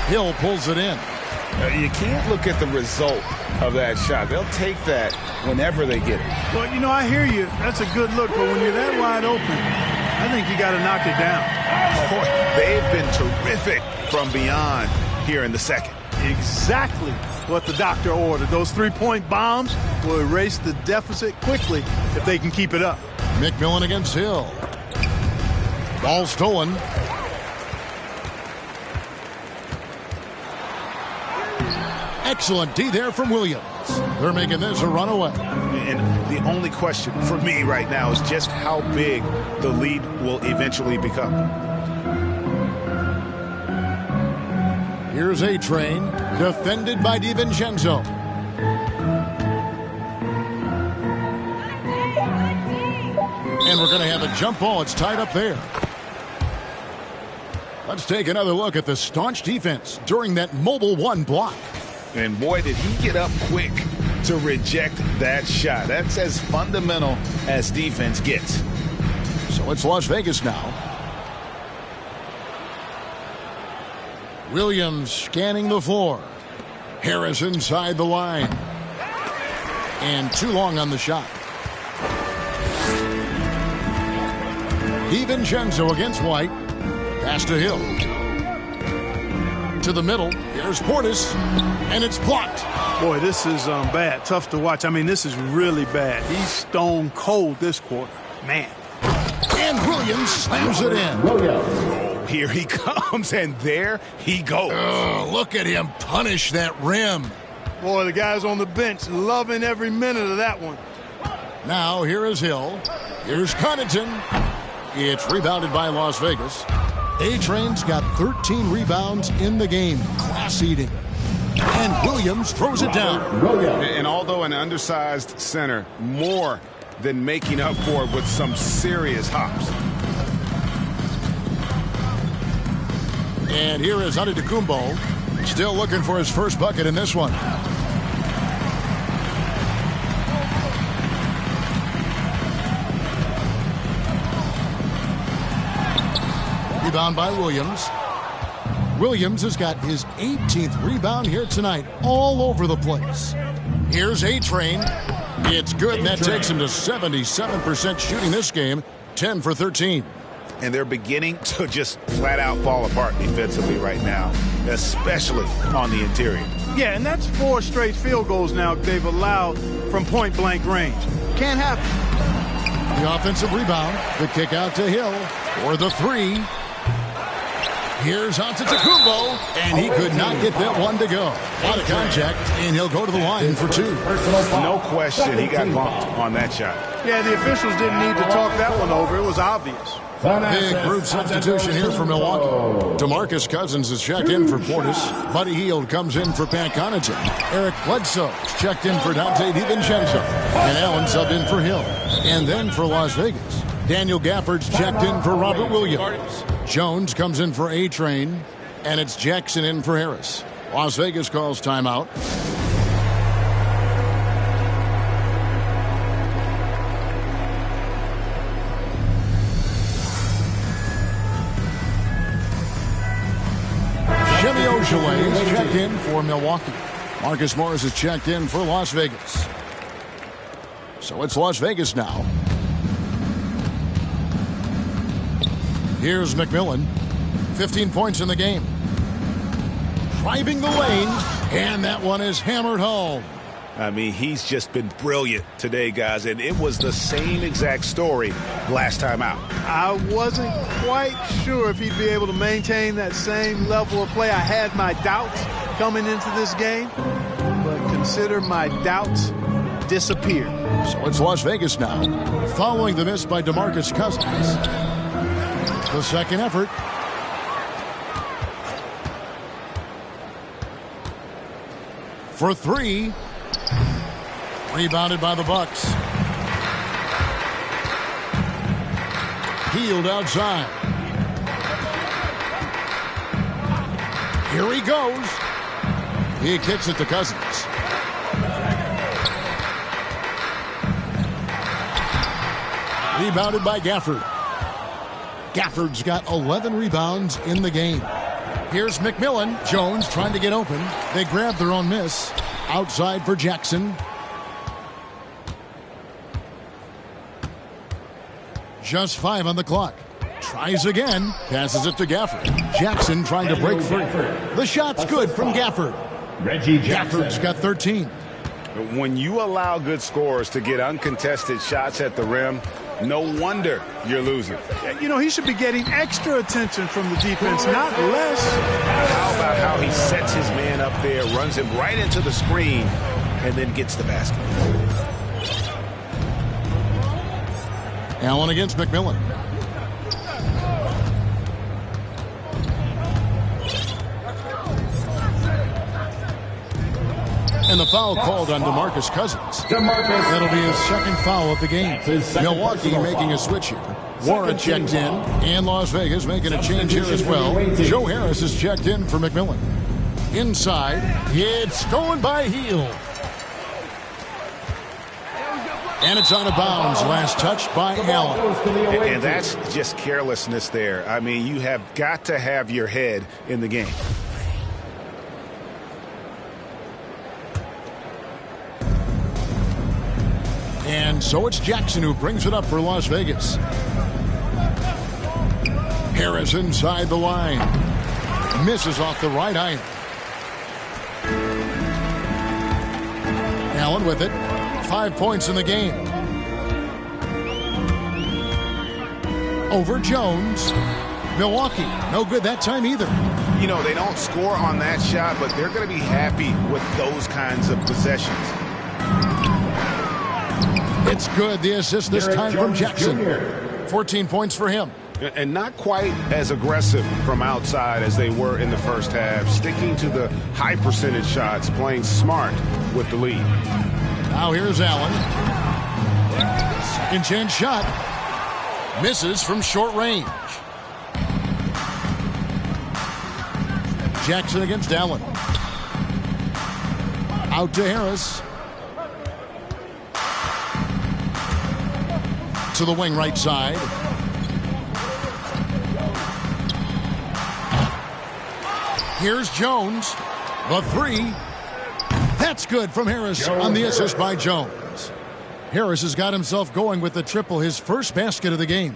Hill pulls it in. You can't look at the result of that shot. They'll take that whenever they get it. Well, you know, I hear you. That's a good look, but when you're that wide open, I think you got to knock it down. Boy, they've been terrific from beyond here in the second. Exactly what the doctor ordered. Those three-point bombs will erase the deficit quickly if they can keep it up. McMillan against Hill. Ball stolen. Excellent D there from Williams. They're making this a runaway. And the only question for me right now is just how big the lead will eventually become. Here's A-Train, defended by DiVincenzo. And we're going to have a jump ball. It's tied up there. Let's take another look at the staunch defense during that mobile one block. And boy, did he get up quick to reject that shot. That's as fundamental as defense gets. So it's Las Vegas now. Williams scanning the floor. Harris inside the line. And too long on the shot. DiVincenzo against White. Pass to Hill. To the middle. Here's Portis. And it's blocked. Boy, this is bad. Tough to watch. I mean, this is really bad. He's stone cold this quarter. Man. And Williams slams it in. Oh, here he comes, and there he goes. Oh, look at him punish that rim. Boy, the guys on the bench loving every minute of that one. Now, here is Hill. Here's Connaughton. It's rebounded by Las Vegas. A-Train's got 13 rebounds in the game. Class eating. And Williams throws it down. And although an undersized center, more than making up for it with some serious hops. And here is Antetokounmpo. Still looking for his first bucket in this one. Rebound by Williams. Williams has got his 18th rebound here tonight, all over the place. Here's A-Train. It's good, and that takes him to 77% shooting this game, 10 for 13. And they're beginning to just flat out fall apart defensively right now, especially on the interior. Yeah, and that's 4 straight field goals now they've allowed from point-blank range. Can't happen. The offensive rebound, the kick out to Hill for the 3. Here's Antetokounmpo, and he could not get that one to go. A lot of contact, and he'll go to the line for 2. No question, he got bumped on that shot. Yeah, the officials didn't need to talk that one over. It was obvious. Big group substitution here for Milwaukee. DeMarcus Cousins is checked in for Portis. Buddy Hield comes in for Pat Connaughton. Eric Bledsoe is checked in for Dante DiVincenzo. And Allen subbed in for Hill. And then for Las Vegas, Daniel Gafford's checked in for Robert Williams. Jones comes in for A-Train. And it's Jackson in for Harris. Las Vegas calls timeout. Jimmy Ojeleye is checked in for Milwaukee. Marcus Morris is checked in for Las Vegas. So it's Las Vegas now. Here's McMillan. 15 points in the game. Driving the lane, and that one is hammered home. I mean, he's just been brilliant today, guys, and it was the same exact story last time out. I wasn't quite sure if he'd be able to maintain that same level of play. I had my doubts coming into this game, but consider my doubts disappeared. So it's Las Vegas now, following the miss by DeMarcus Cousins. The second effort. For 3. Rebounded by the Bucks. Hield outside. Here he goes. He kicks it to Cousins. Rebounded by Gafford. Gafford's got 11 rebounds in the game. Here's McMillan. Jones trying to get open. They grab their own miss. Outside for Jackson. Just 5 on the clock. Tries again. Passes it to Gafford. Jackson trying to break free. The shot's good from Gafford. Reggie Jackson. Gafford's got 13. When you allow good scorers to get uncontested shots at the rim, no wonder you're losing. You know, he should be getting extra attention from the defense, not less. How about how he sets his man up there, runs him right into the screen, and then gets the basket. Allen against McMillan. And the foul called on DeMarcus Cousins. That'll be his second foul of the game. Milwaukee making a switch here. Warren checked in, and Las Vegas making a change here as well. Joe Harris is checked in for McMillan. Inside, it's going by Hield. And it's out of bounds. Last touch by Allen. And that's just carelessness there. I mean, you have got to have your head in the game. And so it's Jackson who brings it up for Las Vegas. Harris inside the line. Misses off the right iron. Allen with it. 5 points in the game. Over Jones. Milwaukee, no good that time either. You know, they don't score on that shot, but they're going to be happy with those kinds of possessions. It's good. The assist this time from Jackson. 14 points for him. And not quite as aggressive from outside as they were in the first half. Sticking to the high percentage shots, playing smart with the lead. Now here's Allen. Second chance shot. Misses from short range. Jackson against Allen. Out to Harris. To the wing right side. Here's Jones. The three. That's good from Harris on the assist by Jones. Harris has got himself going with the triple, his first basket of the game.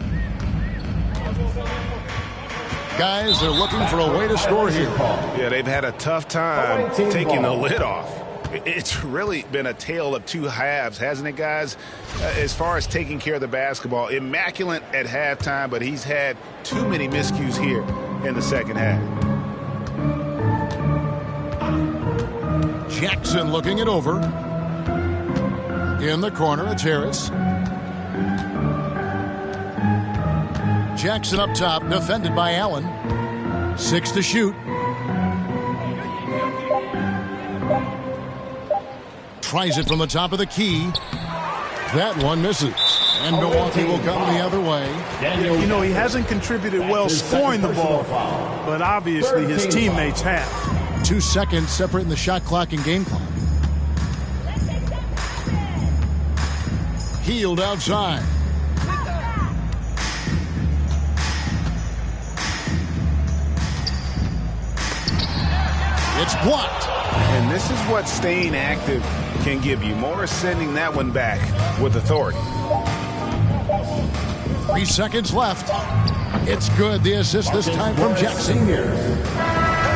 Guys, they're looking for a way to score here. Yeah, they've had a tough time taking the lid off. It's really been a tale of two halves, hasn't it, guys? As far as taking care of the basketball, immaculate at halftime, but he's had too many miscues here in the second half. Jackson looking it over. In the corner, it's Harris. Jackson up top, defended by Allen. 6 to shoot. Tries it from the top of the key. That one misses. And Milwaukee will come the other way. You know, he hasn't contributed well scoring the ball, but obviously his teammates have. 2 seconds separating the shot clock and game clock. Healed outside. It's blocked. And this is what staying active can give you. Morris sending that one back with authority. 3 seconds left. It's good. The assist this time from Jackson.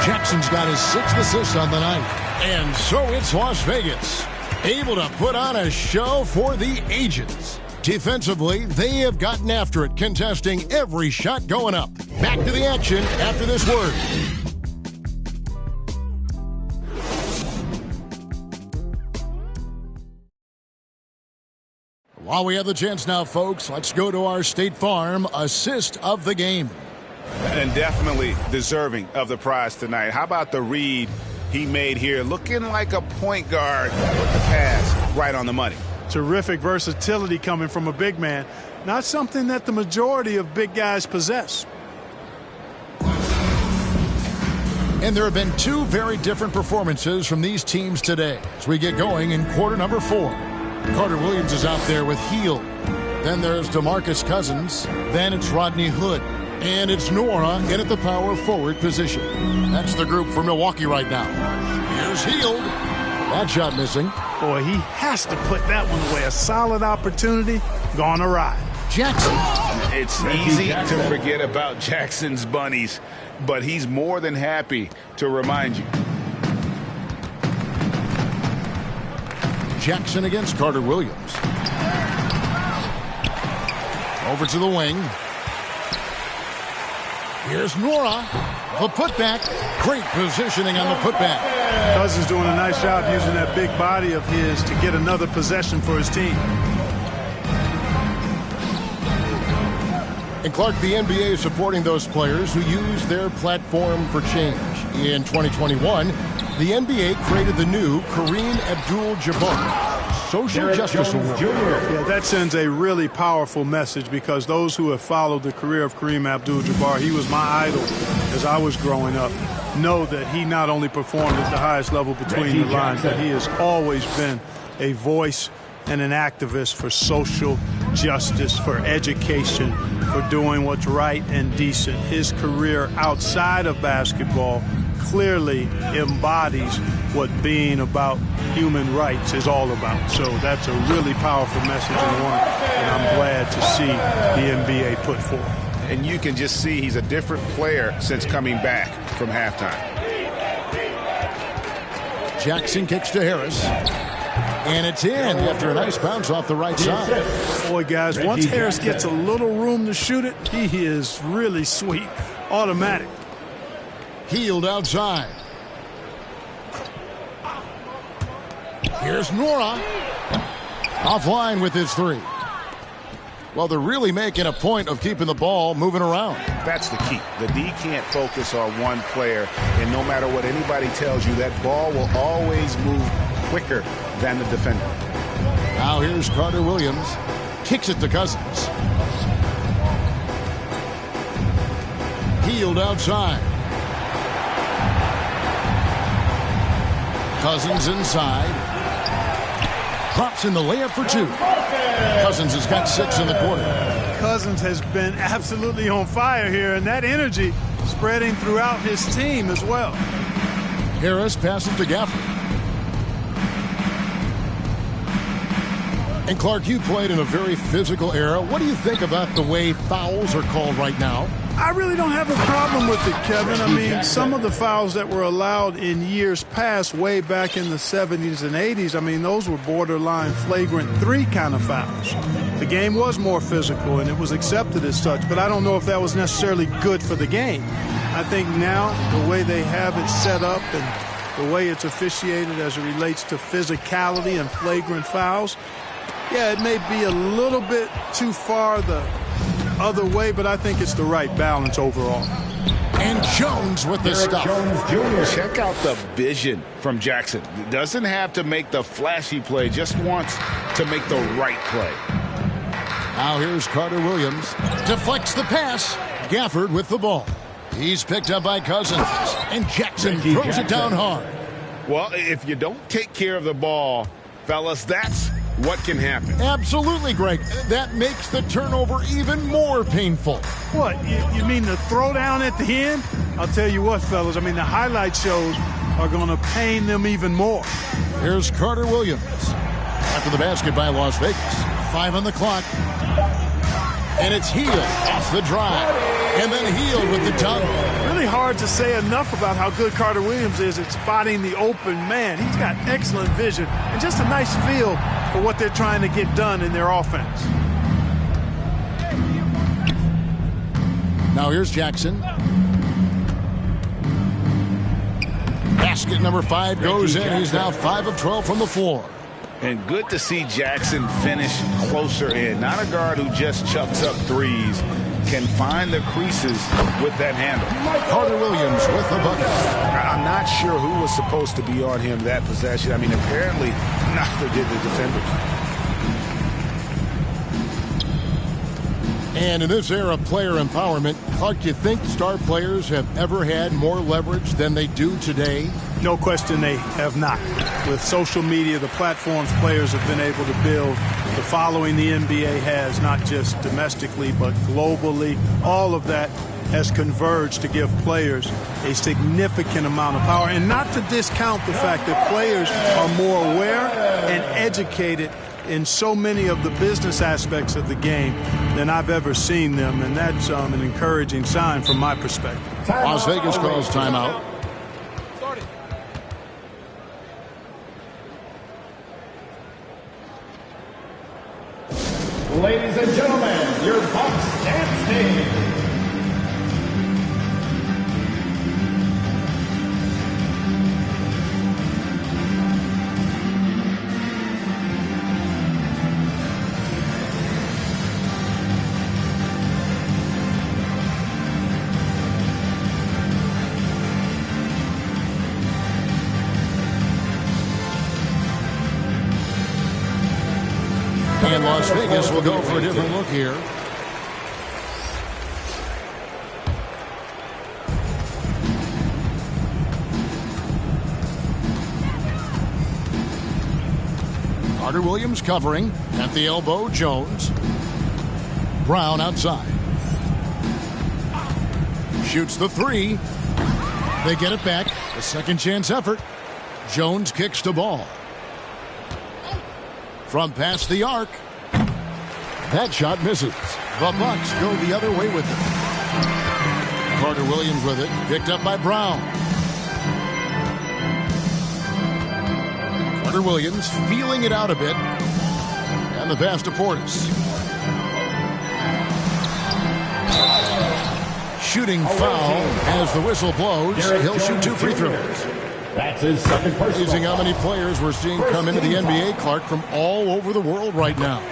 Jackson's got his 6th assist on the night. And so it's Las Vegas, able to put on a show for the ages. Defensively, they have gotten after it, contesting every shot going up. Back to the action after this word. While we have the chance now, folks, let's go to our State Farm assist of the game. And definitely deserving of the prize tonight. How about the read he made here? Looking like a point guard with the pass right on the money. Terrific versatility coming from a big man. Not something that the majority of big guys possess. And there have been 2 very different performances from these teams today as we get going in quarter number 4. Carter Williams is out there with Heel. Then there's DeMarcus Cousins. Then it's Rodney Hood. And it's Nora in at the power forward position. That's the group for Milwaukee right now. Here's Heel. That shot missing. Boy, he has to put that one away. A solid opportunity gone awry. Jackson. It's easy to forget about Jackson's bunnies, but he's more than happy to remind you. Jackson against Carter Williams. Over to the wing. Here's Nora. The putback. Great positioning on the putback. Cousins doing a nice job using that big body of his to get another possession for his team. And Clark, the NBA is supporting those players who use their platform for change. In 2021, the NBA created the new Kareem Abdul-Jabbar Social Justice Award. Yeah, that sends a really powerful message because those who have followed the career of Kareem Abdul-Jabbar, he was my idol as I was growing up, know that he not only performed at the highest level between the lines, but he has always been a voice and an activist for social justice, for education, for doing what's right and decent. His career outside of basketball clearly embodies what being about human rights is all about. So that's a really powerful message and one that I'm glad to see the NBA put forth. And you can just see he's a different player since coming back from halftime. Jackson kicks to Harris. And it's in after a nice bounce off the right side. Boy, guys, once Harris gets a little room to shoot it, he is really sweet. Automatic. Healed outside. Here's Nora. Offline with his 3. Well, they're really making a point of keeping the ball moving around. That's the key. The D can't focus on one player, and no matter what anybody tells you, that ball will always move quicker than the defender. Now here's Carter Williams. Kicks it to Cousins. Healed outside. Cousins inside. Drops in the layup for 2. Cousins has got 6 in the quarter. Cousins has been absolutely on fire here, and that energy spreading throughout his team as well. Harris passes to Gafford. And Clark, you played in a very physical era. What do you think about the way fouls are called right now? I really don't have a problem with it, Kevin. I mean, some of the fouls that were allowed in years past, way back in the 70s and 80s, I mean, those were borderline flagrant 3 kind of fouls. The game was more physical, and it was accepted as such, but I don't know if that was necessarily good for the game. I think now, the way they have it set up and the way it's officiated as it relates to physicality and flagrant fouls, yeah, it may be a little bit too far the other way, but I think it's the right balance overall. And Jones with the stuff. Check out the vision from Jackson. Doesn't have to make the flashy play, just wants to make the right play. Now here's Carter Williams. Deflects the pass. Gafford with the ball. He's picked up by Cousins. And Jackson throws it down hard. Well, if you don't take care of the ball, fellas, that's what can happen. Absolutely, Greg. That makes the turnover even more painful. What, you mean the throwdown at the end? I'll tell you what, fellas, I mean, the highlight shows are going to pain them even more. Here's Carter Williams. After the basket by Las Vegas. 5 on the clock. And it's Hield off the drive. And then Hield with the dunk. Really hard to say enough about how good Carter Williams is at spotting the open man. He's got excellent vision and just a nice feel for what they're trying to get done in their offense. Now here's Jackson. Basket number 5 goes in. He's now 5 of 12 from the floor. And good to see Jackson finish closer in. Not a guard who just chucks up threes. Can find the creases with that handle. Carter Williams with the bucket. I'm not sure who was supposed to be on him that possession. I mean, apparently neither did the defenders. And in this era of player empowerment, Clark, you think star players have ever had more leverage than they do today? No question they have not. With social media, the platforms players have been able to build, the following the NBA has, not just domestically, but globally, all of that has converged to give players a significant amount of power. And not to discount the fact that players are more aware and educated in so many of the business aspects of the game than I've ever seen them, and that's an encouraging sign from my perspective. Las Vegas calls timeout. Ladies and gentlemen, your Bucks dance team. And Las Vegas will go for a different look here. Carter Williams covering. At the elbow, Jones. Brown outside. Shoots the 3. They get it back. A second chance effort. Jones kicks the ball. From past the arc. That shot misses. The Bucks go the other way with it. Carter Williams with it. Picked up by Brown. Carter Williams feeling it out a bit. And the pass to Portis. Shooting foul as the whistle blows. He'll shoot 2 free throws. That's his second personal. Amazing how many players we're seeing come into the NBA, Clark, from all over the world right now.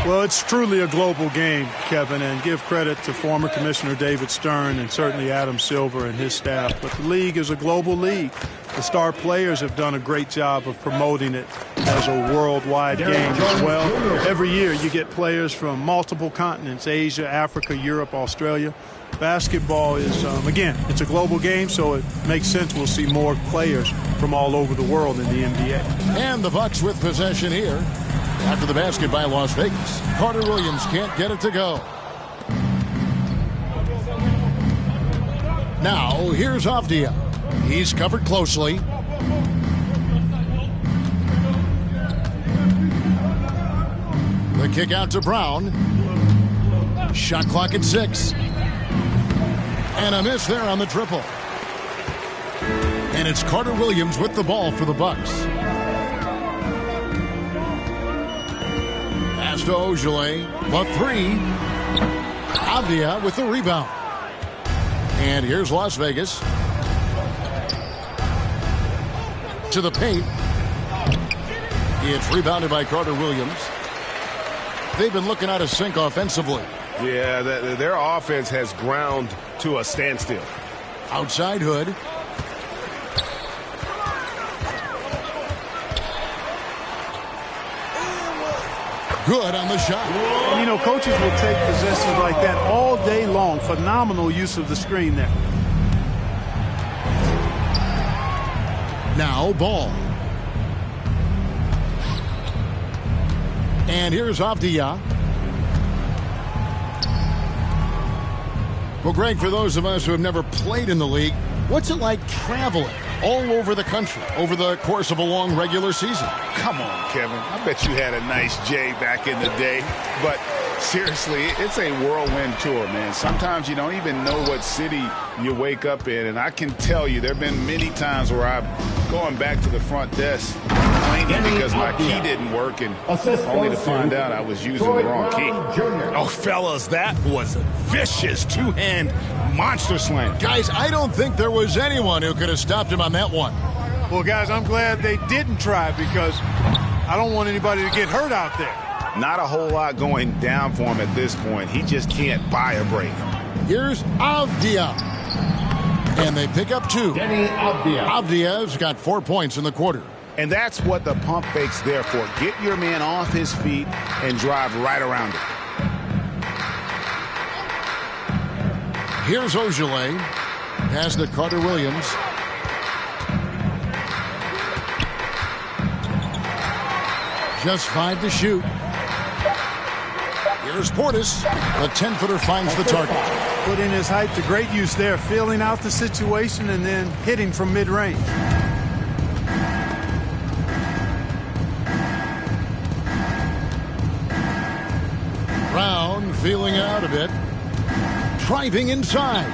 Well, it's truly a global game, Kevin, and give credit to former Commissioner David Stern and certainly Adam Silver and his staff. But the league is a global league. The star players have done a great job of promoting it as a worldwide game as well. Every year you get players from multiple continents, Asia, Africa, Europe, Australia. Basketball is, again, it's a global game, so it makes sense we'll see more players from all over the world in the NBA. And the Bucks with possession here. After the basket by Las Vegas. Carter Williams can't get it to go. Now, here's Avdia. He's covered closely. The kick out to Brown. Shot clock at 6. And a miss there on the triple. And it's Carter Williams with the ball for the Bucks. Pass to Ojale. The 3. Avdia with the rebound. And here's Las Vegas. To the paint. It's rebounded by Carter Williams. They've been looking out of sync offensively. Yeah, their offense has ground to a standstill. Outside Hood. Good on the shot. And, you know, coaches will take possessions like that all day long. Phenomenal use of the screen there. Now Ball. And here's Avdia. Well, Greg, for those of us who have never played in the league, what's it like traveling all over the country over the course of a long regular season? Come on, Kevin. I bet you had a nice J back in the day. But seriously, it's a whirlwind tour, man. Sometimes you don't even know what city you wake up in. And I can tell you there have been many times where I'm going back to the front desk complaining because my key didn't work, and only to find out I was using the wrong key. Oh, fellas, that was a vicious two-hand monster slam. Guys, I don't think there was anyone who could have stopped him on that one. Well, guys, I'm glad they didn't try because I don't want anybody to get hurt out there. Not a whole lot going down for him at this point. He just can't buy a break. Here's Avdia. And they pick up 2. Avdia's got 4 points in the quarter. And that's what the pump fake's there for. Get your man off his feet and drive right around it. Here's Ojale. Pass to Carter Williams. Just 5 to shoot. Here's Portis. The 10-footer finds the target. Put in his height to great use there, feeling out the situation and then hitting from mid-range. Brown feeling out a bit. Driving inside.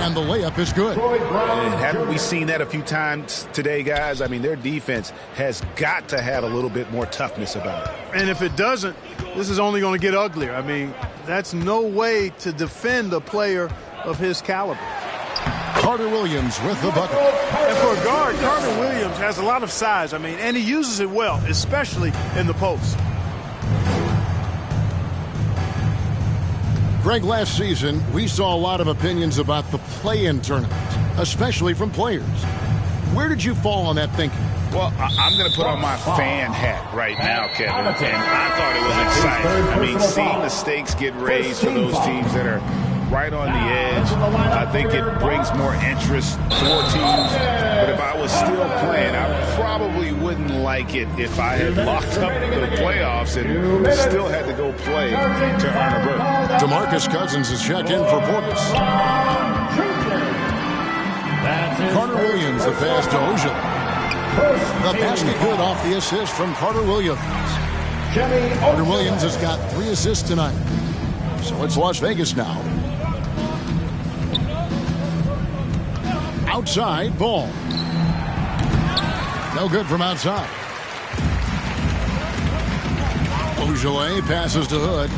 And the layup is good. And haven't we seen that a few times today, guys? I mean, their defense has got to have a little bit more toughness about it. And if it doesn't, this is only going to get uglier. I mean, that's no way to defend a player of his caliber. Carter Williams with the bucket. And for a guard, Carter Williams has a lot of size. I mean, and he uses it well, especially in the post. Greg, last season, we saw a lot of opinions about the play-in tournament, especially from players. Where did you fall on that thinking? Well, I'm going to put on my fan hat right now, Kevin, and I thought it was exciting. I mean, seeing the stakes get raised for those teams that are right on the edge, I think it brings more interest for teams. But if I was still playing, I probably wouldn't like it if I had locked up the playoffs and still had to go play to earn a berth. DeMarcus Cousins is checked in for Portis. Carter Williams, the pass to Ojale. The basket good off the assist from Carter Williams. Carter Williams has got 3 assists tonight. So it's Las Vegas now. Outside, Ball. No good from outside. Ojale passes to Hood.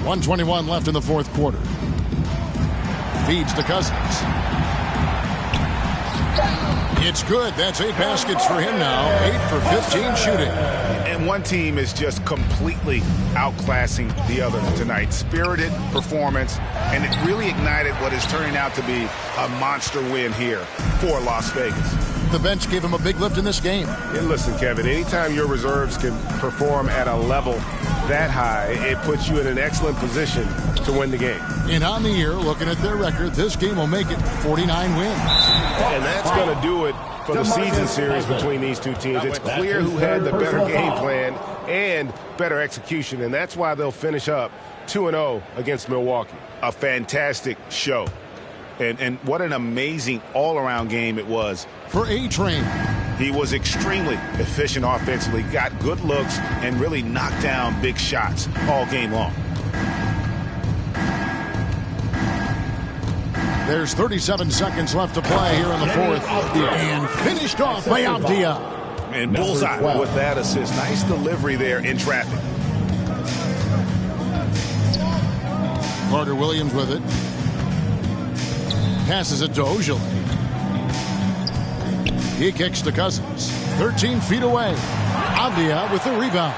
.121 left in the fourth quarter. Feeds to Cousins. It's good. That's 8 baskets for him now. 8 for 15 shooting. And one team is just completely outclassing the other tonight. Spirited performance, and it really ignited what is turning out to be a monster win here for Las Vegas. The bench gave him a big lift in this game. And listen, Kevin, anytime your reserves can perform at a level that high, it puts you in an excellent position to win the game. And on the year, looking at their record, this game will make it 49 wins. And that's going to do it for the season series between these two teams. It's clear who had the better game plan and better execution, and that's why they'll finish up 2-0 against Milwaukee. A fantastic show. And what an amazing all-around game it was. For A-Train. He was extremely efficient offensively, got good looks, and really knocked down big shots all game long. There's 37 seconds left to play here in the fourth. And finished off by Avdia. And bullseye with that assist. Nice delivery there in traffic. Carter Williams with it. Passes it to Ojale. He kicks to Cousins. 13 feet away. Avdia with the rebound.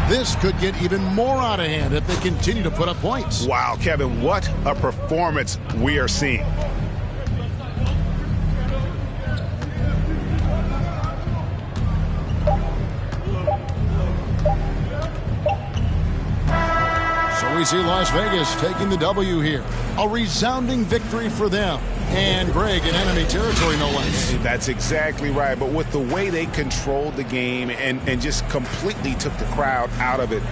This could get even more out of hand if they continue to put up points. Wow, Kevin, what a performance we are seeing. So we see Las Vegas taking the W here. A resounding victory for them. And Greg in enemy territory, no less. That's exactly right. But with the way they controlled the game and just completely took the crowd out of it,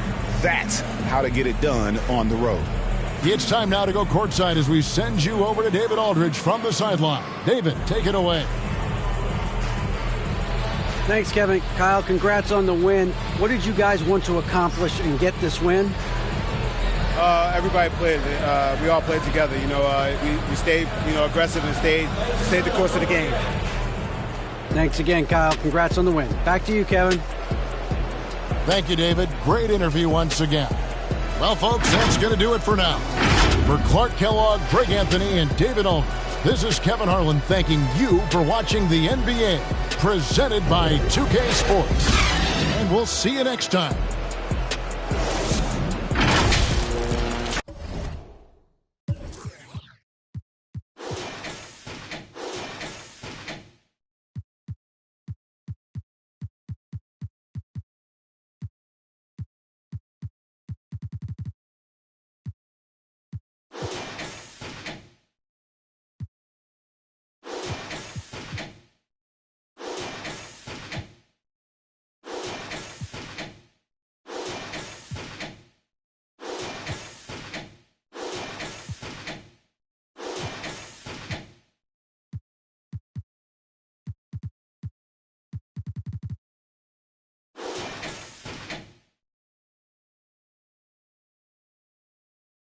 that's how to get it done on the road. It's time now to go courtside as we send you over to David Aldridge from the sideline. David, take it away. Thanks, Kevin. Kyle, congrats on the win. What did you guys want to accomplish and get this win? Everybody played. We all played together. We stayed, aggressive and stayed the course of the game. Thanks again, Kyle. Congrats on the win. Back to you, Kevin. Thank you, David. Great interview once again. Well, folks, that's going to do it for now. For Clark Kellogg, Greg Anthony, and David Aldridge, this is Kevin Harlan thanking you for watching the NBA, presented by 2K Sports. And we'll see you next time.